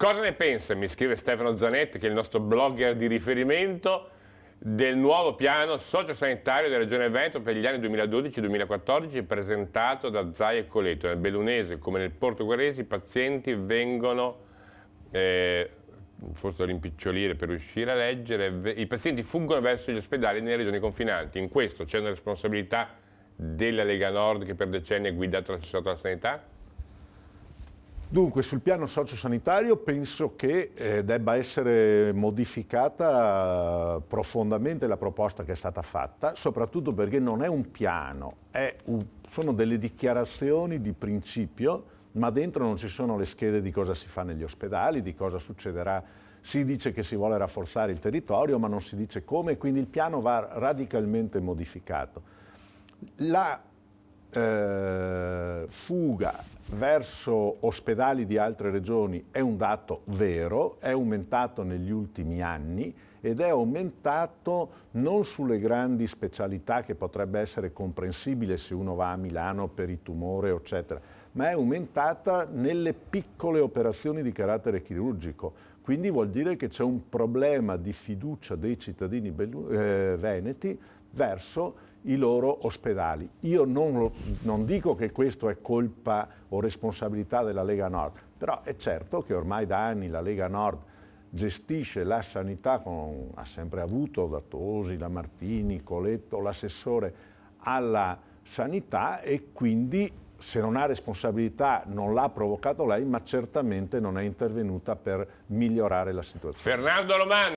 Cosa ne pensa, mi scrive Stefano Zanetti, che è il nostro blogger di riferimento, del nuovo piano sociosanitario della Regione Veneto per gli anni 2012-2014 presentato da Zai e Coleto? Nel bellunese come nel portoghese i pazienti vengono, forse devo rimpicciolire per riuscire a leggere, i pazienti fuggono verso gli ospedali nelle regioni confinanti. In questo c'è una responsabilità della Lega Nord che per decenni ha guidato l'assessorato alla sanità? Dunque, sul piano sociosanitario penso che debba essere modificata profondamente la proposta che è stata fatta, soprattutto perché non è un piano, sono delle dichiarazioni di principio, ma dentro non ci sono le schede di cosa si fa negli ospedali, di cosa succederà. Si dice che si vuole rafforzare il territorio, ma non si dice come, quindi il piano va radicalmente modificato. La fuga verso ospedali di altre regioni è un dato vero, è aumentato negli ultimi anni ed è aumentato non sulle grandi specialità che potrebbe essere comprensibile se uno va a Milano per i tumori eccetera, ma è aumentata nelle piccole operazioni di carattere chirurgico. Quindi vuol dire che c'è un problema di fiducia dei cittadini veneti verso i loro ospedali. Io non dico che questo è colpa o responsabilità della Lega Nord, però è certo che ormai da anni la Lega Nord gestisce la sanità, ha sempre avuto da Tosi, da Martini, Coletto, l'assessore alla sanità, e quindi se non ha responsabilità non l'ha provocato lei, ma certamente non è intervenuta per migliorare la situazione. Fernando Lomani.